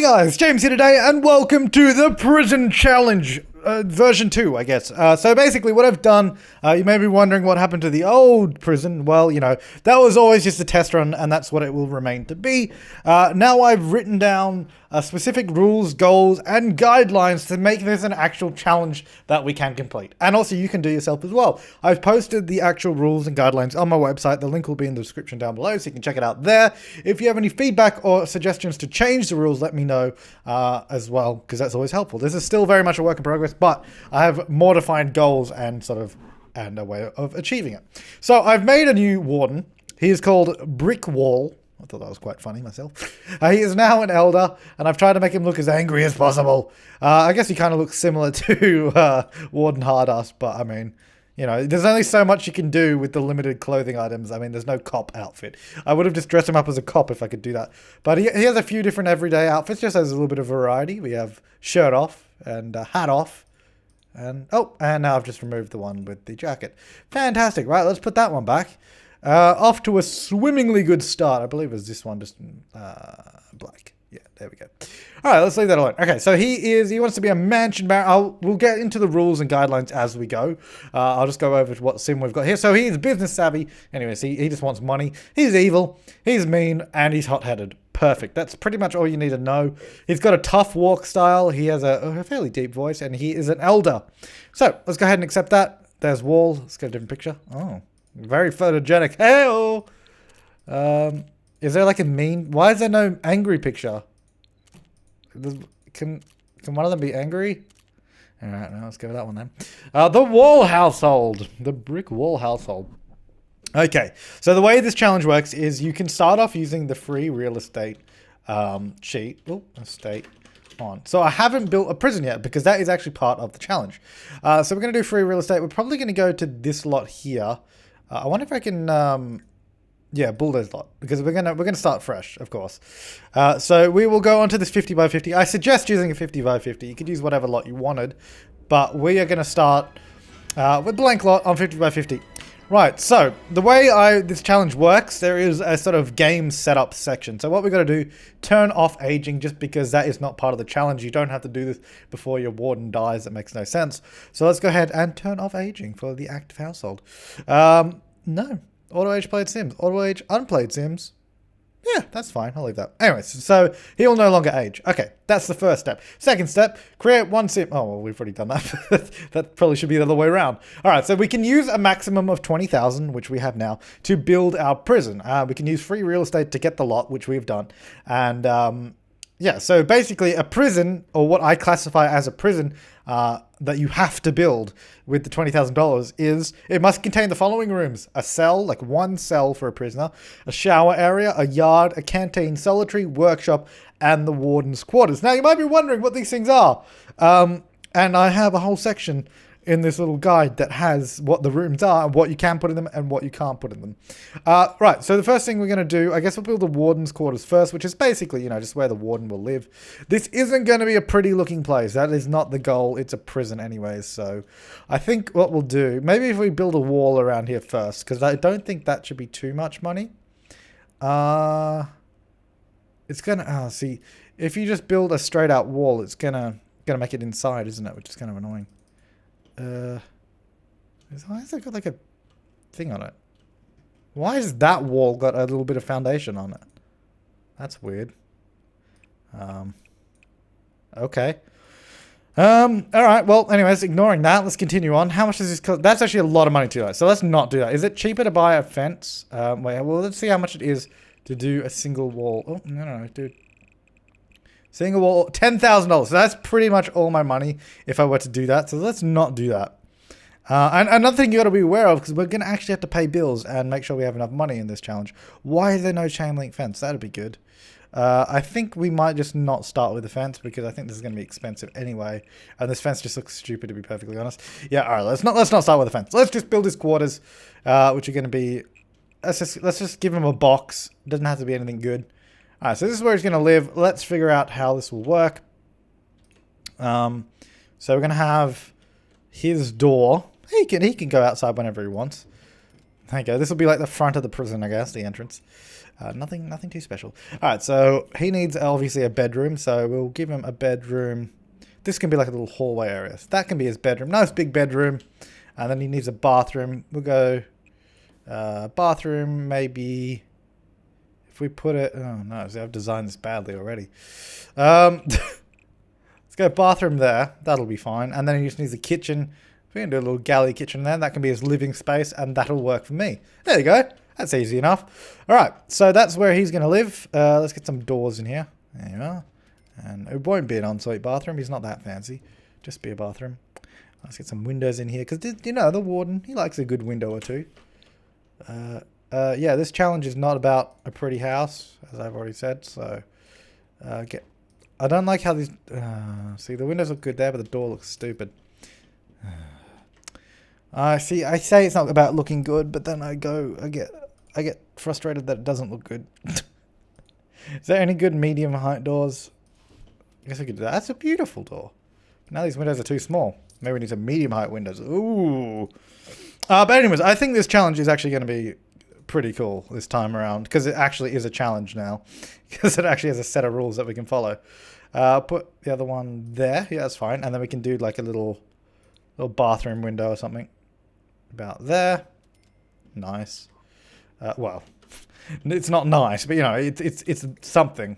Hey guys, James here today, and welcome to the Prison Challenge, version 2, I guess. So basically what I've done, you may be wondering what happened to the old prison. Well, you know, that was always just a test run, and that's what it will remain to be. Now I've written down specific rules, goals, and guidelines to make this an actual challenge that we can complete. And also you can do yourself as well. I've posted the actual rules and guidelines on my website. The link will be in the description down below, so you can check it out there. If you have any feedback or suggestions to change the rules, let me know as well, because that's always helpful. This is still very much a work in progress, but I have more defined goals and a way of achieving it. So I've made a new warden. He is called Brick Wall. I thought that was quite funny myself. He is now an elder, and I've tried to make him look as angry as possible. I guess he kind of looks similar to Warden Hardass, but I mean, you know, there's only so much you can do with the limited clothing items. I mean, there's no cop outfit. I would have just dressed him up as a cop if I could do that. But he has a few different everyday outfits, just as a little bit of variety. We have shirt off and hat off. And now I've just removed the one with the jacket. Fantastic. Right, let's put that one back. Off to a swimmingly good start. I believe it was this one, just black. Yeah, there we go. All right, let's leave that alone. Okay, so he wants to be a mansion baron. We'll get into the rules and guidelines as we go. I'll just go over what sim we've got here. So he's business savvy. Anyways, he just wants money. He's evil. He's mean, and he's hot-headed. Perfect. That's pretty much all you need to know. He's got a tough walk style. He has a fairly deep voice, and he is an elder. So let's go ahead and accept that. There's Wall. Let's get a different picture. Oh, very photogenic. Hey-oh! Is there like a mean? Why is there no angry picture? Can one of them be angry? All right, now let's go with that one then. The Wall household, the Brick Wall household. Okay, so the way this challenge works is you can start off using the free real estate sheet. Oh, estate on. So I haven't built a prison yet because that is actually part of the challenge. So we're going to do free real estate. We're probably going to go to this lot here. I wonder if I can, yeah, bulldoze lot, because we're gonna start fresh, of course. So we will go onto this 50 by 50. I suggest using a 50 by 50. You could use whatever lot you wanted, but we are going to start with blank lot on 50 by 50. Right, so the way this challenge works, there is a sort of game setup section. So what we're going to do, turn off aging, just because that is not part of the challenge. You don't have to do this before your warden dies. It makes no sense. So let's go ahead and turn off aging for the active household. No. Auto age played sims. Auto age unplayed sims. Yeah, that's fine. I'll leave that. Anyways, so he will no longer age. Okay, that's the first step. Second step, create one sim. Oh, well, we've already done that. That probably should be the other way around. All right, so we can use a maximum of 20,000, which we have now, to build our prison. We can use free real estate to get the lot, which we've done. And yeah, so basically a prison, or what I classify as a prison, that you have to build with the $20,000 is it must contain the following rooms: a cell, like one cell for a prisoner, a shower area, a yard, a canteen, solitary, workshop, and the warden's quarters. Now you might be wondering what these things are. And I have a whole section in this little guide that has what the rooms are and what you can put in them and what you can't put in them. Right, so the first thing we're going to do, I guess we'll build the warden's quarters first, which is basically, you know, just where the warden will live. This isn't going to be a pretty looking place. That is not the goal. It's a prison anyways. So I think what we'll do, maybe if we build a wall around here first, because I don't think that should be too much money. It's going to, see, if you just build a straight out wall, it's going to make it inside, isn't it? Which is kind of annoying. Why has it got like a thing on it? Why has that wall got a little bit of foundation on it? That's weird. Okay. Alright, well, anyways, ignoring that, let's continue on. How much does this cost? That's actually a lot of money to do that, so let's not do that. Is it cheaper to buy a fence? Wait, well, let's see how much it is to do a single wall. Oh, no, dude. Single wall, $10,000. So that's pretty much all my money if I were to do that. So let's not do that. And another thing you got to be aware of, because we're going to actually have to pay bills and make sure we have enough money in this challenge. Why is there no chain link fence? That'd be good. I think we might just not start with the fence, because I think this is going to be expensive anyway. And this fence just looks stupid, to be perfectly honest. Yeah, all right. Let's not start with the fence. Let's just build his quarters, which are going to be. Let's just give him a box. It doesn't have to be anything good. Alright, so this is where he's going to live. Let's figure out how this will work. So we're going to have his door. He can go outside whenever he wants. There you go. This will be like the front of the prison, I guess, the entrance. Nothing too special. Alright, so he needs obviously a bedroom, so we'll give him a bedroom. This can be like a little hallway area. So that can be his bedroom. Nice big bedroom. And then he needs a bathroom. We'll go bathroom, maybe. If we put it... Oh, no. See, I've designed this badly already. Let's go bathroom there. That'll be fine. And then he just needs a kitchen. We can do a little galley kitchen there. That can be his living space, and that'll work for me. There you go. That's easy enough. All right, so that's where he's going to live. Let's get some doors in here. There you are. And it won't be an ensuite bathroom. He's not that fancy. Just be a bathroom. Let's get some windows in here. Because, you know, the warden, he likes a good window or two. Yeah, this challenge is not about a pretty house, as I've already said. So, I don't like how these... see, the windows look good there, but the door looks stupid. See, I say it's not about looking good, but then I get frustrated that it doesn't look good. Is there any good medium height doors? I guess I could do that. That's a beautiful door. Now these windows are too small. Maybe we need some medium height windows. Ooh. But anyways, I think this challenge is actually going to be pretty cool this time around, because it actually is a challenge now. Because it actually has a set of rules that we can follow. Put the other one there. Yeah, that's fine. And then we can do like a little bathroom window or something. About there. Nice. Well, it's not nice, but you know, it's something.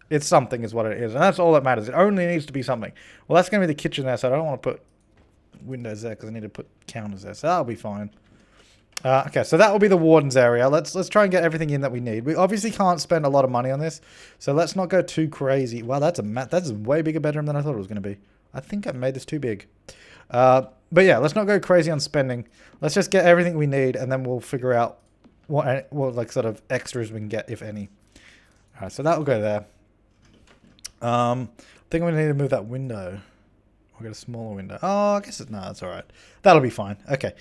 It's something is what it is. And that's all that matters. It only needs to be something. Well, that's going to be the kitchen there, so I don't want to put windows there because I need to put counters there. So that'll be fine. Okay, so that will be the warden's area. Let's try and get everything in that we need. We obviously can't spend a lot of money on this, so let's not go too crazy. Wow, that's a way bigger bedroom than I thought it was going to be. I think I made this too big. But yeah, let's not go crazy on spending. Let's just get everything we need, and then we'll figure out what like sort of extras we can get, if any. All right, so that will go there. I think we need to move that window. We'll get a smaller window. Oh, I guess no, that's all right. That'll be fine. Okay,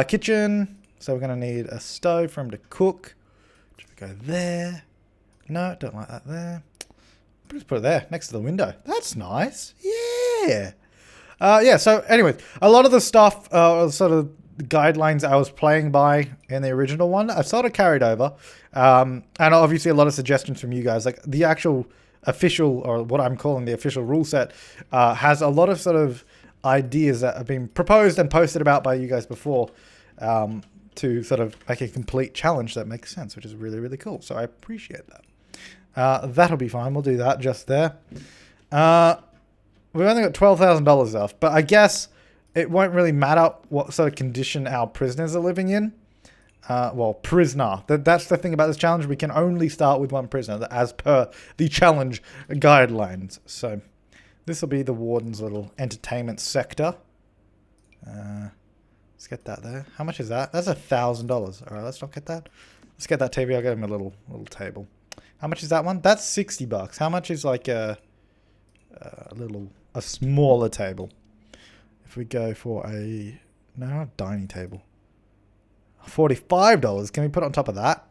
kitchen. So we're gonna need a stove for him to cook. Should we go there? No, don't like that there. Just put it there, next to the window. That's nice. Yeah. Yeah, so anyways, a lot of the stuff, sort of guidelines I was playing by in the original one, I've sort of carried over. And obviously a lot of suggestions from you guys. Like the actual official, or what I'm calling the official rule set, has a lot of sort of ideas that have been proposed and posted about by you guys before, to sort of make a complete challenge that makes sense, which is really, really cool. So I appreciate that. That'll be fine. We'll do that just there. We've only got $12,000 left, but I guess it won't really matter what sort of condition our prisoners are living in. Well, prisoner. That's the thing about this challenge. We can only start with one prisoner as per the challenge guidelines. So this will be the warden's little entertainment sector. Let's get that there. How much is that? That's $1,000. All right, let's not get that. Let's get that TV. I'll get him a little table. How much is that one? That's $60. How much is like a smaller table? If we go for not a dining table. $45. Can we put it on top of that?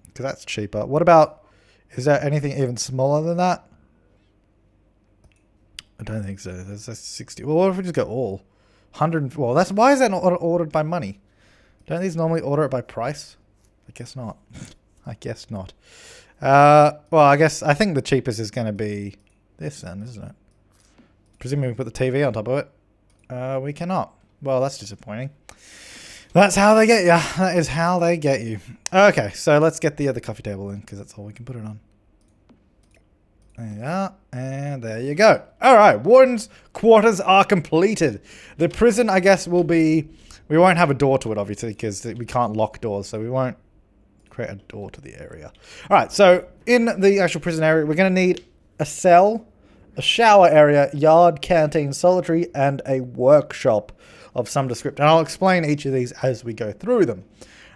Because that's cheaper. What about, is there anything even smaller than that? I don't think so. That's 60. Well, what if we just go all? 100. Well, why is that not ordered by money? Don't these normally order it by price? I guess not. I guess not. Well, I think the cheapest is going to be this then, isn't it? Presumably we put the TV on top of it. We cannot. Well, that's disappointing. That's how they get you. That is how they get you. Okay, so let's get the other coffee table in, because that's all we can put it on. There you are. And there you go. All right, warden's quarters are completed. The prison, I guess, will be... We won't have a door to it, obviously, because we can't lock doors, so we won't create a door to the area. All right, so in the actual prison area, we're going to need a cell, a shower area, yard, canteen, solitary, and a workshop of some description. And I'll explain each of these as we go through them.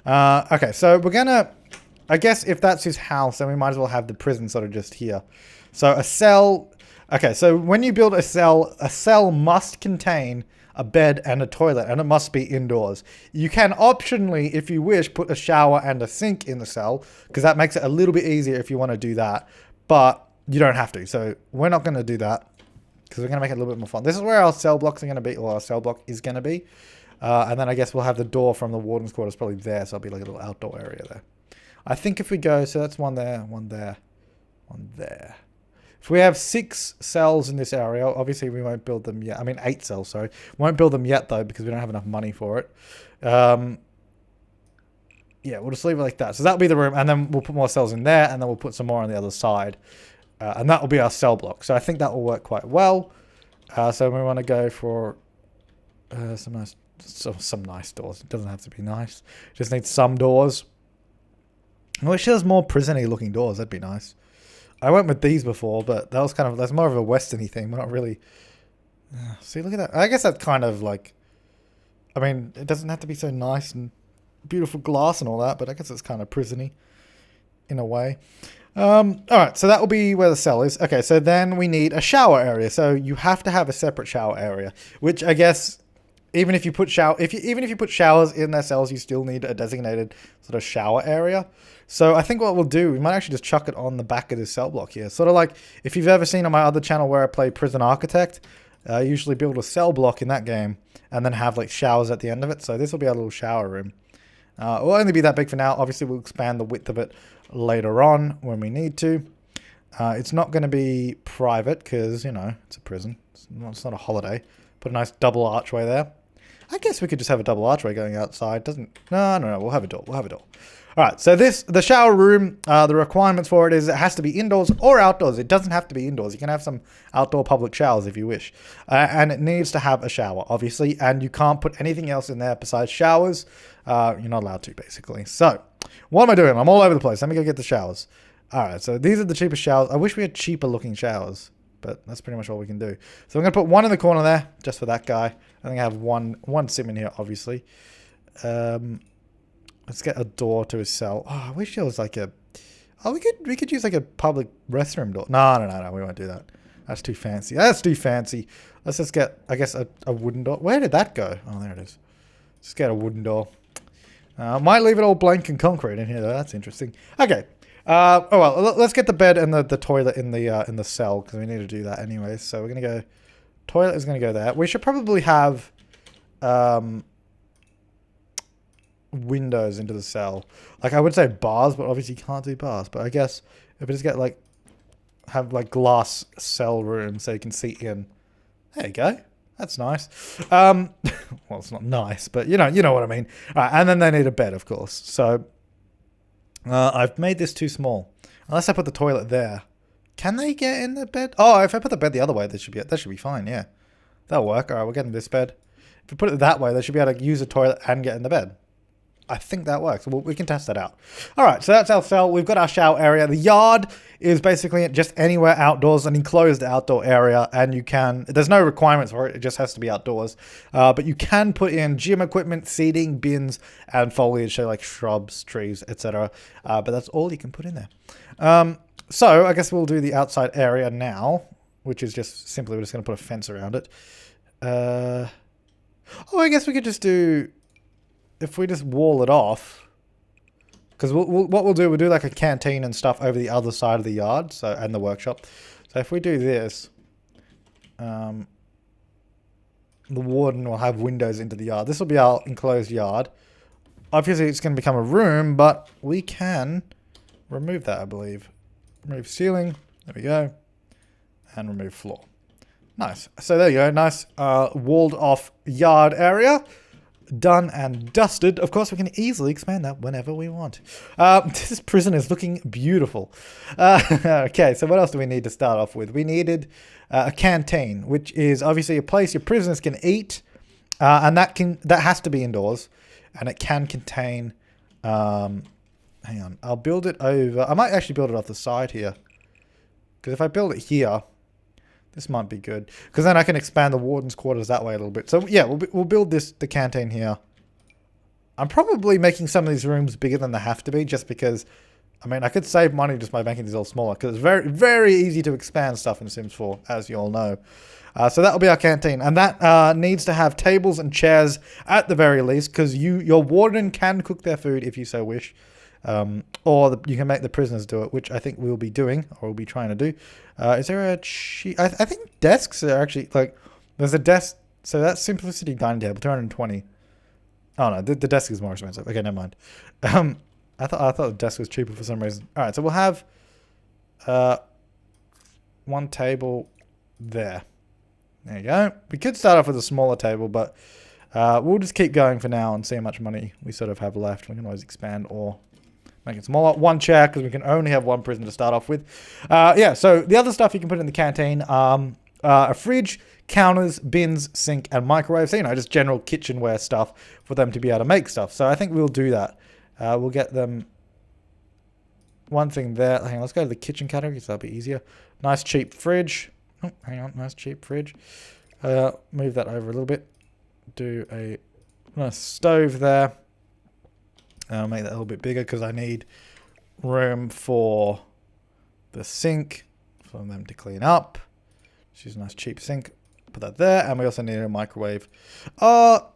Okay, so we're going to... I guess if that's his house, then we might as well have the prison sort of just here. So a cell... Okay, so when you build a cell must contain a bed and a toilet, and it must be indoors. You can optionally, if you wish, put a shower and a sink in the cell, because that makes it a little bit easier if you want to do that. But you don't have to. So we're not going to do that, because we're going to make it a little bit more fun. This is where our cell blocks are going to be, or our cell block is going to be. And then I guess we'll have the door from the Warden's quarters probably there, so it'll be like a little outdoor area there. I think if we go, so that's one there, one there, one there. If we have 6 cells in this area, obviously we won't build them yet. I mean 8 cells, sorry. Won't build them yet though because we don't have enough money for it. Yeah, we'll just leave it like that. So that'll be the room, and then we'll put more cells in there, and then we'll put some more on the other side. And that will be our cell block. So I think that will work quite well. So we want to go for some nice doors. It doesn't have to be nice. Just need some doors. I wish there was more prison-y looking doors. That'd be nice. I went with these before, but that was that's more of a Western-y thing. We're not really... see, look at that. I guess that's kind of like... I mean, it doesn't have to be so nice and beautiful glass and all that, but I guess it's kind of prison-y in a way. Alright, so that will be where the cell is. Okay, so then we need a shower area. So you have to have a separate shower area, which I guess even if you put even if you put showers in their cells, you still need a designated sort of shower area. So I think what we'll do, we might actually just chuck it on the back of this cell block here. Sort of like if you've ever seen on my other channel where I play Prison Architect, I usually build a cell block in that game and then have like showers at the end of it. So this will be our little shower room. It will only be that big for now. Obviously, we'll expand the width of it later on when we need to. It's not going to be private because, you know, it's a prison. It's not a holiday. Put a nice double archway there. I guess we could just have a double archway going outside. No. We'll have a door. All right, so the shower room, the requirements for it is it has to be indoors or outdoors. It doesn't have to be indoors. You can have some outdoor public showers if you wish. And it needs to have a shower, obviously, and you can't put anything else in there besides showers. You're not allowed to, basically. So, what am I doing? I'm all over the place. Let me go get the showers. All right, so these are the cheapest showers. I wish we had cheaper looking showers, but that's pretty much all we can do. So I'm going to put one in the corner there, just for that guy. I think I have one sim in here, obviously. Let's get a door to his cell. Oh, I wish there was like a... Oh, we could use like a public restroom door. No, we won't do that. That's too fancy. Let's just get, I guess, a wooden door. Where did that go? Oh, there it is. Just get a wooden door. Might leave it all blank and concrete in here, though. That's interesting. Okay. Oh, well, let's get the bed and the toilet in the cell, because we need to do that anyway. So we're going to go... Toilet is going to go there. We should probably have... windows into the cell. Like I would say bars, but obviously you can't do bars. But I guess if we just get like have like glass cell room so you can see in. There you go. That's nice. Well, it's not nice, but you know what I mean. All right, and then they need a bed, of course. So I've made this too small. Unless I put the toilet there. Can they get in the bed? Oh, if I put the bed the other way, that should be fine. Yeah, that'll work. All right, we're getting this bed. If we put it that way, they should be able to use the toilet and get in the bed. I think that works. Well, we can test that out. All right, so that's our cell. We've got our shower area. The yard is basically just anywhere outdoors, an enclosed outdoor area, and there's no requirements for it. It just has to be outdoors. But you can put in gym equipment, seating, bins, and foliage, so like shrubs, trees, etc. But that's all you can put in there. So I guess we'll do the outside area now, which is just simply we're just going to put a fence around it. Oh, I guess we could just do... If we just wall it off, because what we'll do like a canteen and stuff over the other side of the yard, and the workshop. So if we do this, the warden will have windows into the yard. This will be our enclosed yard. Obviously, it's going to become a room, but we can remove that, I believe. Remove ceiling. There we go. And remove floor. Nice. So there you go. Nice walled off yard area. Done and dusted. Of course, we can easily expand that whenever we want. This prison is looking beautiful. Okay, so what else do we need to start off with? We needed a canteen, which is obviously a place your prisoners can eat, and that has to be indoors, and it can contain. Hang on, I'll build it over. I might actually build it off the side here, because if I build it here. This might be good, because then I can expand the warden's quarters that way a little bit. So yeah, we'll build the canteen here. I'm probably making some of these rooms bigger than they have to be, just because, I mean, I could save money just by making these all smaller, because it's very, very easy to expand stuff in Sims 4, as you all know. So that'll be our canteen, and that needs to have tables and chairs at the very least, because your warden can cook their food if you so wish. Or you can make the prisoners do it, which I think we'll be doing, or we'll be trying to do. Is there a sheet? I think desks are actually, like, there's a desk, so that's Simplicity Dining Table, 220. Oh no, the desk is more expensive. Okay, never mind. I thought the desk was cheaper for some reason. All right, so we'll have one table there. There you go. We could start off with a smaller table, but we'll just keep going for now and see how much money we sort of have left. We can always expand or make it smaller. One chair, because we can only have one prisoner to start off with. Yeah, so the other stuff you can put in the canteen, a fridge, counters, bins, sink, and microwave. So, you know, just general kitchenware stuff for them to be able to make stuff. So I think we'll do that. We'll get them one thing there. Hang on, let's go to the kitchen category, so that'll be easier. Nice cheap fridge. Oh, hang on, nice cheap fridge. Move that over a little bit. Do a nice stove there. I'll make that a little bit bigger because I need room for the sink for them to clean up. Choose a nice cheap sink. Put that there. And we also need a microwave. No,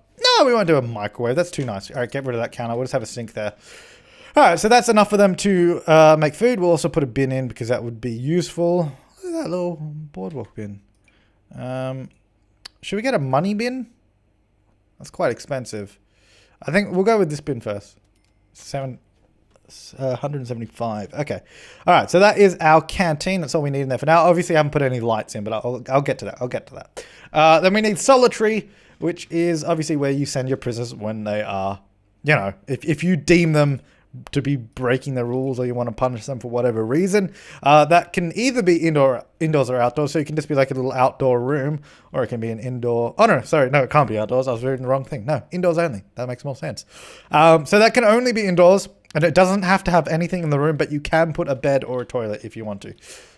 we won't do a microwave. That's too nice. All right, get rid of that counter. We'll just have a sink there. All right, so that's enough for them to make food. We'll also put a bin in because that would be useful. Look at that little boardwalk bin. Should we get a money bin? That's quite expensive. I think we'll go with this bin first. 175. Okay. All right. So that is our canteen. That's all we need in there for now. Obviously, I haven't put any lights in, but I'll get to that. I'll get to that. Then we need Solitaire, which is obviously where you send your prisoners when they are, you know, if you deem them to be breaking the rules or you want to punish them for whatever reason. That can either be indoors or outdoors. So it can just be like a little outdoor room, or it can be an indoor. Oh, no, sorry. No, it can't be outdoors. I was reading the wrong thing. No, indoors only. That makes more sense. So that can only be indoors, and it doesn't have to have anything in the room, but you can put a bed or a toilet if you want to.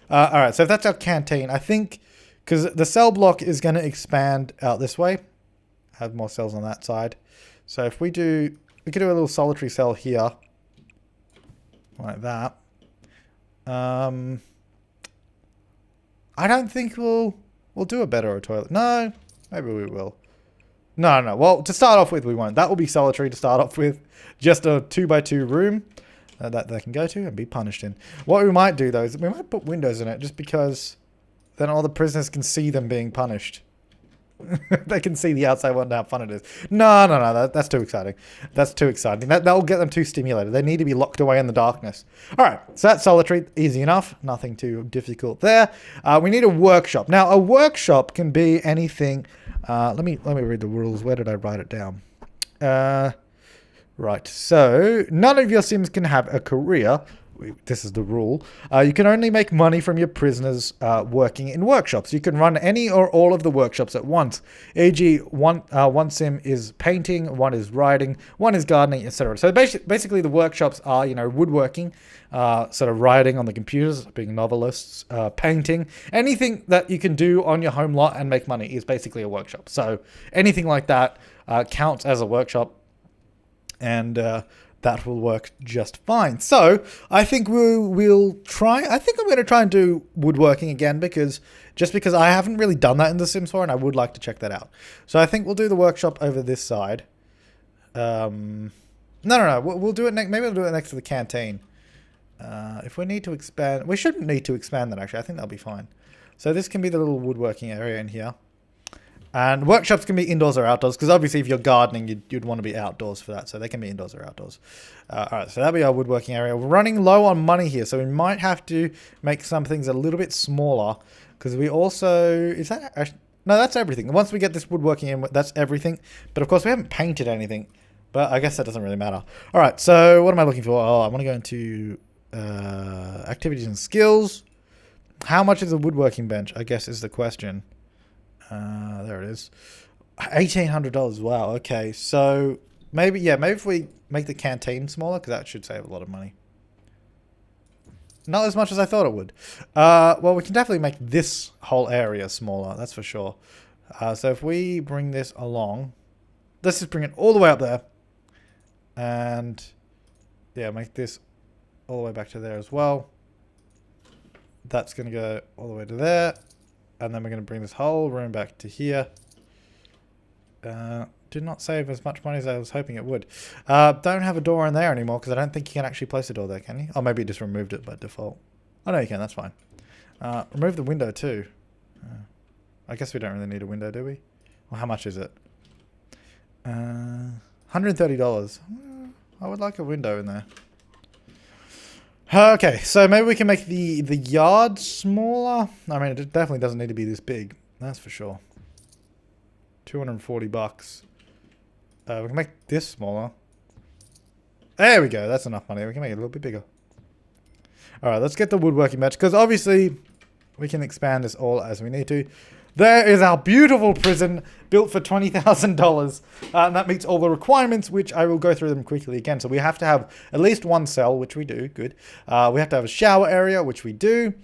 All right. So if that's our canteen, I think because the cell block is going to expand out this way, have more cells on that side. So if we could do a little Solitaire cell here. Like that. I don't think we'll do a bed or a toilet. No, maybe we will. No. Well, to start off with, we won't. That will be Solitaire to start off with. Just a 2x2 room that they can go to and be punished in. What we might do, though, is we might put windows in it just because then all the prisoners can see them being punished. They can see the outside world and how fun it is. No. That's too exciting. That's too exciting. That will get them too stimulated. They need to be locked away in the darkness. All right. So that's Solitaire. Easy enough. Nothing too difficult there. We need a workshop. Now, a workshop can be anything. Let me read the rules. Where did I write it down? Right. So none of your Sims can have a career. This is the rule. You can only make money from your prisoners working in workshops. You can run any or all of the workshops at once. E.g., one sim is painting, one is writing, one is gardening, etc. So basically the workshops are, you know, woodworking, sort of writing on the computers, being novelists, painting. Anything that you can do on your home lot and make money is basically a workshop. So anything like that counts as a workshop. And that will work just fine. So I think we'll try. I think I'm going to try and do woodworking again because I haven't really done that in The Sims 4 and I would like to check that out. So I think we'll do the workshop over this side. No. We'll do it next. Maybe we'll do it next to the canteen. If we need to expand, we shouldn't need to expand that actually. I think that'll be fine. So this can be the little woodworking area in here. And workshops can be indoors or outdoors, because obviously if you're gardening, you'd want to be outdoors for that. So they can be indoors or outdoors. All right, so that'll be our woodworking area. We're running low on money here, so we might have to make some things a little bit smaller, because we also... No, that's everything. Once we get this woodworking in, that's everything. But of course, we haven't painted anything, but I guess that doesn't really matter. All right, so what am I looking for? Oh, I want to go into activities and skills. How much is a woodworking bench, I guess is the question. There it is. $1,800. Wow. Okay. So maybe if we make the canteen smaller, because that should save a lot of money. Not as much as I thought it would. Well, we can definitely make this whole area smaller. That's for sure. So if we bring this along, let's just bring it all the way up there. And yeah, make this all the way back to there as well. That's going to go all the way to there. And then we're going to bring this whole room back to here. Did not save as much money as I was hoping it would. Don't have a door in there anymore because I don't think you can actually place a door there, can you? Oh, maybe it just removed it by default. Oh, no, you can. That's fine. Remove the window too. I guess we don't really need a window, do we? Well, how much is it? $130. I would like a window in there. Okay, so maybe we can make the yard smaller. I mean, it definitely doesn't need to be this big. That's for sure. $240. We can make this smaller. There we go. That's enough money. We can make it a little bit bigger. All right, let's get the woodworking match because obviously we can expand this all as we need to. There is our beautiful prison built for $20,000. And that meets all the requirements, which I will go through them quickly again. So we have to have at least one cell, which we do. Good. We have to have a shower area, which we do.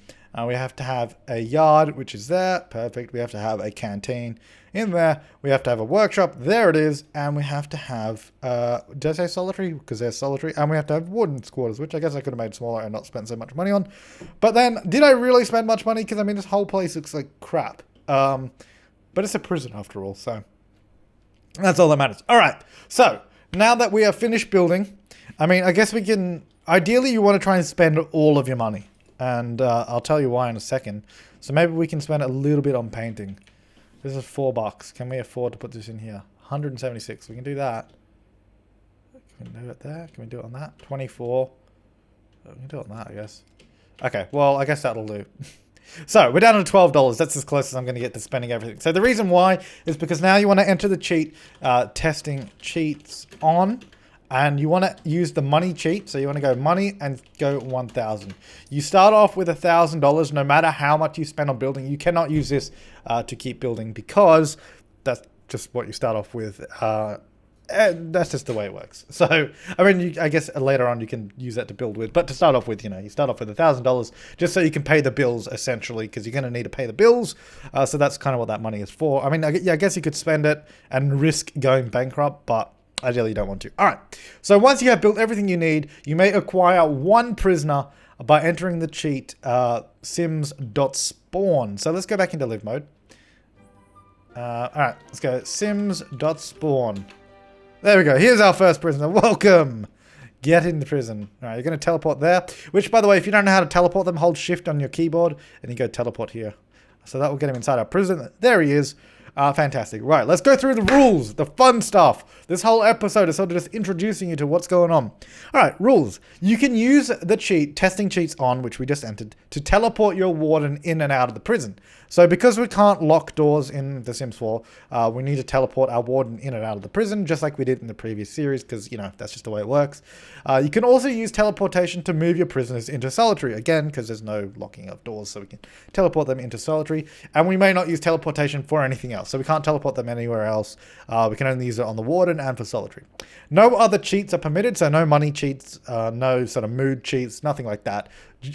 We have to have a yard, which is there. Perfect. We have to have a canteen in there. We have to have a workshop. There it is. And we have to have, did I say solitary? Because they're solitary. And we have to have Wardens quarters, which I guess I could have made smaller and not spent so much money on. But then, did I really spend much money? Because, I mean, this whole place looks like crap. But it's a prison after all, so that's all that matters. All right, so now that we are finished building, I mean, I guess we can, ideally you want to try and spend all of your money. And I'll tell you why in a second. So maybe we can spend a little bit on painting. This is $4. Can we afford to put this in here? 176. We can do that. Can we do it there? Can we do it on that? 24. We can do it on that, I guess. Okay, well, I guess that'll do. So we're down to $12. That's as close as I'm going to get to spending everything. So the reason why is because now you want to enter the cheat, testing cheats on, and you want to use the money cheat. So you want to go money and go 1,000. You start off with $1,000 no matter how much you spend on building. You cannot use this to keep building because that's just what you start off with. And that's just the way it works. So, I mean, I guess later on you can use that to build with. But to start off with, you know, you start off with $1,000 just so you can pay the bills, essentially, because you're going to need to pay the bills. So that's kind of what that money is for. I mean, I guess you could spend it and risk going bankrupt, but ideally you don't want to. All right. So once you have built everything you need, you may acquire one prisoner by entering the cheat sims.spawn. So let's go back into live mode. All right, let's go sims.spawn. There we go. Here's our first prisoner. Welcome. Get in the prison. All right, you're going to teleport there. Which, by the way, if you don't know how to teleport them, hold shift on your keyboard and you go teleport here. So that will get him inside our prison. There he is. Fantastic. Right, let's go through the rules, the fun stuff. This whole episode is sort of just introducing you to what's going on. All right, rules. You can use the cheat, testing cheats on, which we just entered, to teleport your warden in and out of the prison. So because we can't lock doors in The Sims 4, we need to teleport our warden in and out of the prison, just like we did in the previous series, because, you know, that's just the way it works. You can also use teleportation to move your prisoners into solitary, again, because there's no locking of doors, so we can teleport them into solitary. And we may not use teleportation for anything else, so we can't teleport them anywhere else. We can only use it on the warden and for solitary. No other cheats are permitted, so no money cheats, no sort of mood cheats, nothing like that.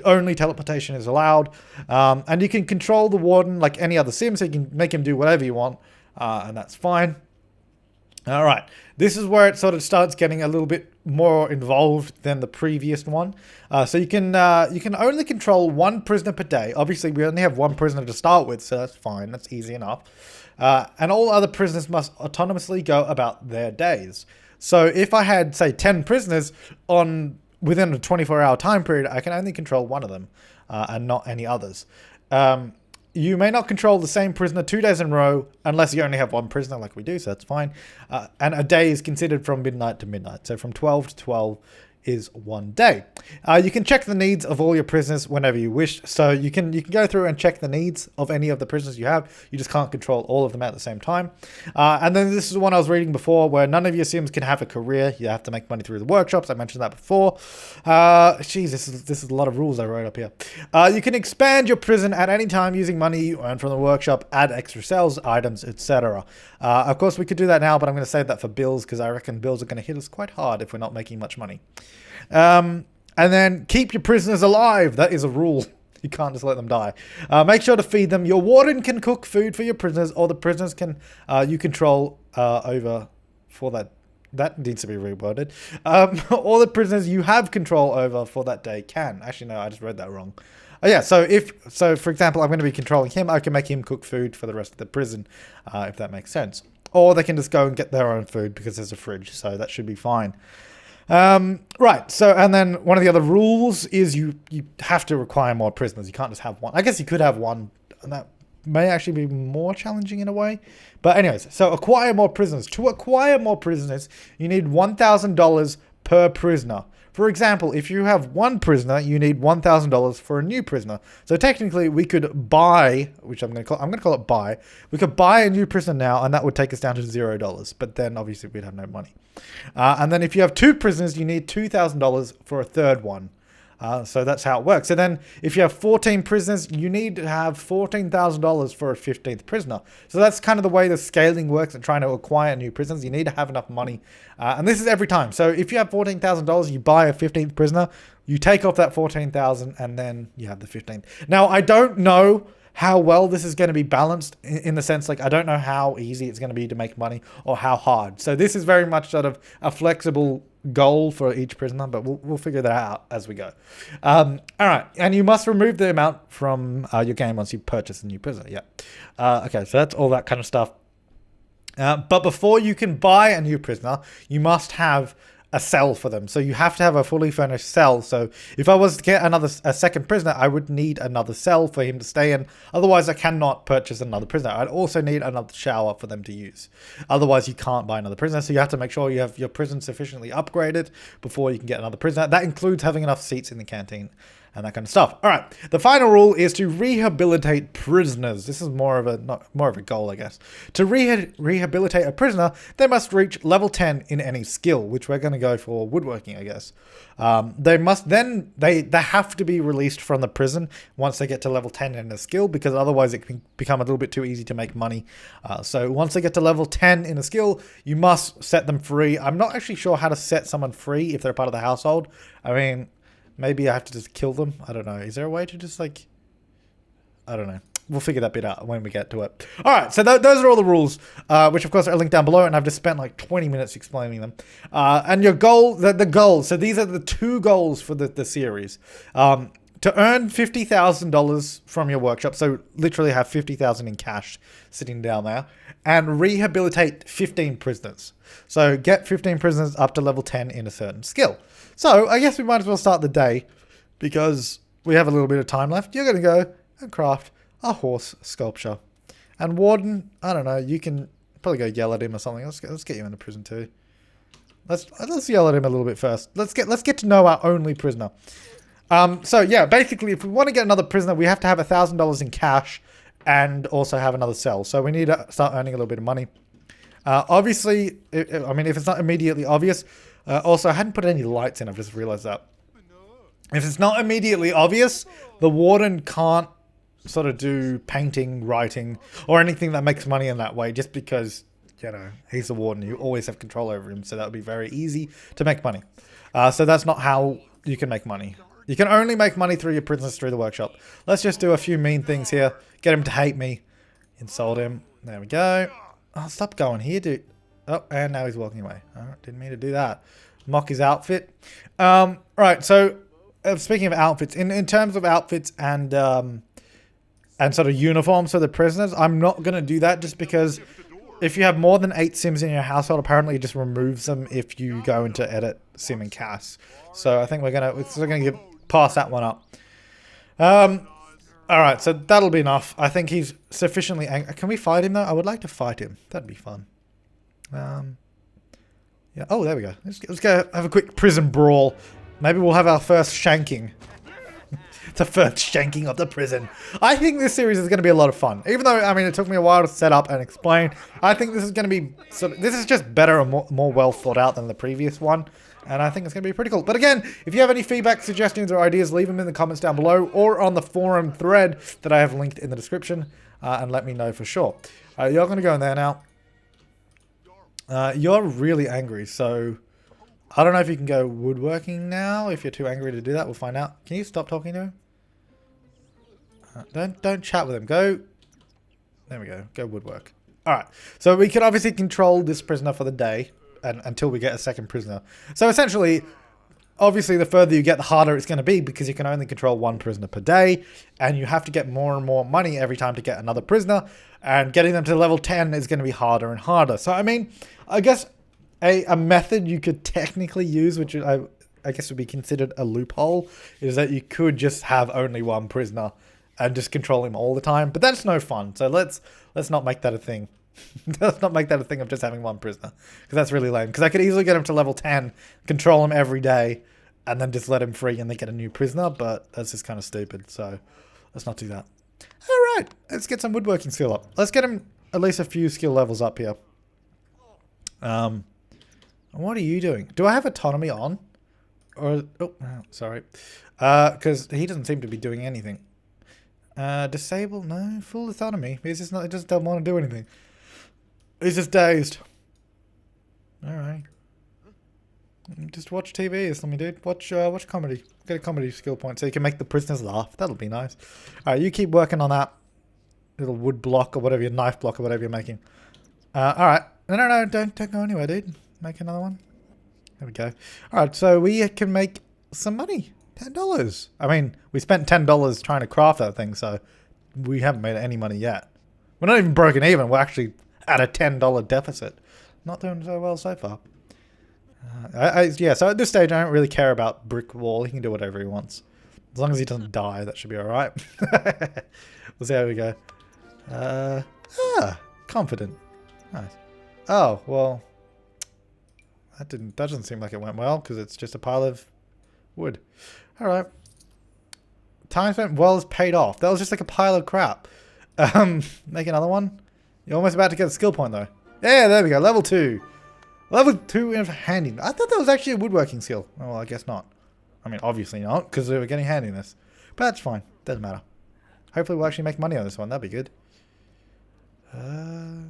Only teleportation is allowed. And you can control the warden like any other sim, so you can make him do whatever you want, and that's fine. All right, this is where it sort of starts getting a little bit more involved than the previous one. So you can only control one prisoner per day. Obviously, we only have one prisoner to start with, so that's fine. That's easy enough. And all other prisoners must autonomously go about their days. So if I had, say, 10 prisoners within a 24-hour time period, I can only control one of them and not any others. You may not control the same prisoner 2 days in a row unless you only have one prisoner like we do, so that's fine. And a day is considered from midnight to midnight. So from 12 to 12 is 1 day. You can check the needs of all your prisoners whenever you wish. So you can go through and check the needs of any of the prisoners you have. You just can't control all of them at the same time. And then this is one I was reading before where none of your sims can have a career. You have to make money through the workshops. I mentioned that before. Geez, this is a lot of rules I wrote up here. You can expand your prison at any time using money you earn from the workshop, add extra cells, items, etc. Of course, we could do that now, but I'm going to save that for bills because I reckon bills are going to hit us quite hard if we're not making much money. And then keep your prisoners alive. That is a rule. You can't just let them die. Make sure to feed them. Your warden can cook food for your prisoners, or the prisoners can you control over for that. That needs to be reworded. All the prisoners you have control over for that day can. Actually, no, I just read that wrong. Yeah, so for example, I'm going to be controlling him. I can make him cook food for the rest of the prison, if that makes sense. Or they can just go and get their own food because there's a fridge, so that should be fine. Right, so, and then one of the other rules is you have to require more prisoners. You can't just have one. I guess you could have one, and that may actually be more challenging in a way. But anyways, so acquire more prisoners. To acquire more prisoners, you need $1,000 per prisoner. For example, if you have one prisoner, you need $1,000 for a new prisoner. So technically, we could buy, which I'm going to call it buy. We could buy a new prisoner now, and that would take us down to $0. But then obviously we'd have no money. And then if you have two prisoners, you need $2,000 for a third one. So that's how it works. So then if you have 14 prisoners, you need to have $14,000 for a 15th prisoner. So that's kind of the way the scaling works and trying to acquire new prisoners. You need to have enough money. And this is every time. So if you have $14,000, you buy a 15th prisoner, you take off that $14,000 and then you have the 15th. Now, I don't know how well this is going to be balanced in the sense, like, I don't know how easy it's going to be to make money or how hard. So this is very much sort of a flexible goal for each prisoner, but we'll figure that out as we go. All right, and you must remove the amount from your game once you purchase a new prisoner. Yeah. Okay, so that's all that kind of stuff. But before you can buy a new prisoner, you must have a cell for them. So you have to have a fully furnished cell. So if I was to get a second prisoner, I would need another cell for him to stay in. Otherwise, I cannot purchase another prisoner. I'd also need another shower for them to use. Otherwise, you can't buy another prisoner. So you have to make sure you have your prison sufficiently upgraded before you can get another prisoner. That includes having enough seats in the canteen and that kind of stuff. All right. The final rule is to rehabilitate prisoners. This is more of a goal, I guess. To rehabilitate a prisoner, they must reach level 10 in any skill, which we're going to go for woodworking, I guess. They have to be released from the prison once they get to level 10 in a skill, because otherwise it can become a little bit too easy to make money. So once they get to level 10 in a skill, you must set them free. I'm not actually sure how to set someone free if they're part of the household. I mean, maybe I have to just kill them. I don't know. Is there a way to just like... I don't know. We'll figure that bit out when we get to it. All right. So those are all the rules, which of course are linked down below. And I've just spent like 20 minutes explaining them. And your goal, the goals. So these are the two goals for the series. To earn $50,000 from your workshop. So literally have 50,000 in cash sitting down there. And rehabilitate 15 prisoners. So get 15 prisoners up to level 10 in a certain skill. So I guess we might as well start the day, because we have a little bit of time left. You're going to go and craft a horse sculpture. And Warden, I don't know, you can probably go yell at him or something. Let's get you into prison too. Let's yell at him a little bit first. Let's get to know our only prisoner. So yeah, basically, if we want to get another prisoner, we have to have $1,000 in cash and also have another cell. So we need to start earning a little bit of money. Obviously, I mean, if it's not immediately obvious. Also, I hadn't put any lights in. I've just realized that. If it's not immediately obvious, the warden can't sort of do painting, writing, or anything that makes money in that way, just because, you know, he's the warden. You always have control over him, so that would be very easy to make money. So that's not how you can make money. You can only make money through your prisoners through the workshop. Let's just do a few mean things here. Get him to hate me. Insult him. There we go. Oh, stop going here, dude. Oh, and now he's walking away. Oh, didn't mean to do that. Mock his outfit. Right, so speaking of outfits, in terms of outfits and sort of uniforms for the prisoners, I'm not going to do that just because if you have more than 8 sims in your household, apparently it just removes them if you go into edit sim and cast. So I think we're gonna pass that one up. All right, so that'll be enough. I think he's sufficiently angry. Can we fight him though? I would like to fight him. That'd be fun. Yeah. Oh, there we go. Let's go have a quick prison brawl. Maybe we'll have our first shanking. The first shanking of the prison. I think this series is going to be a lot of fun. Even though, I mean, it took me a while to set up and explain. I think this is going to be this is just better and more well thought out than the previous one. And I think it's going to be pretty cool. But again, if you have any feedback, suggestions, or ideas, leave them in the comments down below or on the forum thread that I have linked in the description, and let me know for sure. You're going to go in there now. You're really angry, so I don't know if you can go woodworking now. If you're too angry to do that, we'll find out. Can you stop talking to him? Don't chat with him. Go. There we go. Go woodwork. All right. So we can obviously control this prisoner for the day until we get a second prisoner. So essentially, obviously, the further you get, the harder it's going to be because you can only control 1 prisoner per day, and you have to get more and more money every time to get another prisoner. And getting them to level 10 is going to be harder and harder. So I mean, I guess a method you could technically use, which I guess would be considered a loophole, is that you could just have only 1 prisoner and just control him all the time. But that's no fun. So let's not make that a thing. Let's not make that a thing of just having one prisoner, because that's really lame. Because I could easily get him to level 10, control him every day, and then just let him free and then get a new prisoner. But that's just kind of stupid. So let's not do that. All right, let's get some woodworking skill up. Let's get him at least a few skill levels up here. What are you doing? Do I have autonomy on? Or sorry, because he doesn't seem to be doing anything. Disable? No, full autonomy. He's just not. He just doesn't want to do anything. He's just dazed. All right. Just watch TV or something, dude. Watch comedy. Get a comedy skill point so you can make the prisoners laugh. That'll be nice. All right, you keep working on that little wood block or whatever, your knife block or whatever you're making. All right. No, don't go anywhere, dude. Make another one. There we go. All right, so we can make some money. $10. I mean, we spent $10 trying to craft that thing, so we haven't made any money yet. We're not even broken even. We're actually at a $10 deficit. Not doing so well so far. Yeah, so at this stage, I don't really care about Brick Wall. He can do whatever he wants. As long as he doesn't die, that should be all right. We'll see how we go. Confident. Nice. Oh, well, that doesn't seem like it went well, because it's just a pile of wood. All right. Time spent well is paid off. That was just like a pile of crap. Make another one. You're almost about to get a skill point, though. Yeah, there we go. Level 2. Level 2 in handing. I thought that was actually a woodworking skill. Oh, well, I guess not. I mean, obviously not, because we were getting handiness. But that's fine. Doesn't matter. Hopefully we'll actually make money on this one. That'd be good. Oh,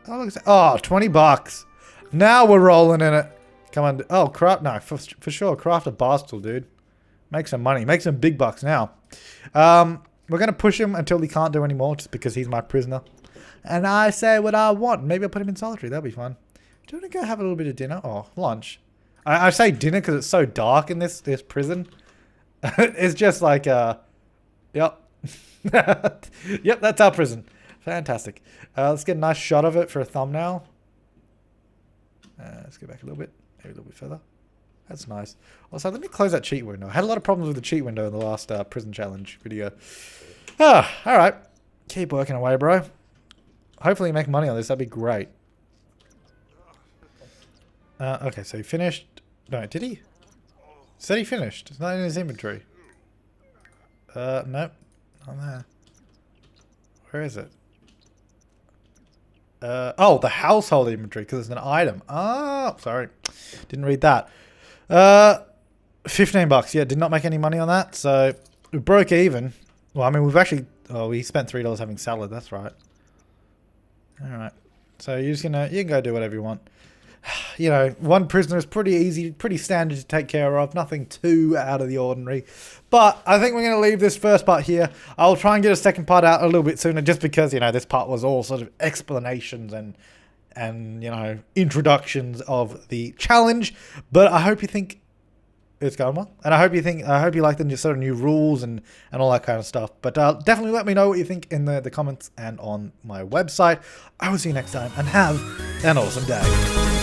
look at that. Oh, $20. Now we're rolling in it. Come on. Oh, craft. No, for sure. Craft a bar stool, dude. Make some money. Make some big bucks now. We're going to push him until he can't do any more, just because he's my prisoner. And I say what I want. Maybe I'll put him in solitary. That'll be fun. Do you want to go have a little bit of dinner? Oh, lunch. I say dinner because it's so dark in this prison. It's just like, yep. Yep, that's our prison. Fantastic. Let's get a nice shot of it for a thumbnail. Let's go back a little bit. Maybe a little bit further. That's nice. Also, let me close that cheat window. I had a lot of problems with the cheat window in the last prison challenge video. Alright. Keep working away, bro. Hopefully you make money on this. That'd be great. Okay, so he finished. No, did he? Said he finished. It's not in his inventory. Nope. Not there. Where is it? Oh, the household inventory, because it's an item. Oh, sorry. Didn't read that. $15. Yeah, did not make any money on that. So we broke even. Well, I mean, we've actually... Oh, we spent $3 having salad. That's right. Alright. So you're just gonna... You can go do whatever you want. You know, one prisoner is pretty easy, pretty standard to take care of. Nothing too out of the ordinary. But I think we're going to leave this first part here. I'll try and get a second part out a little bit sooner, just because, you know, this part was all sort of explanations and you know, introductions of the challenge. But I hope you think it's going well. And I hope you like the sort of new rules and all that kind of stuff. But definitely let me know what you think in the comments and on my website. I will see you next time, and have an awesome day.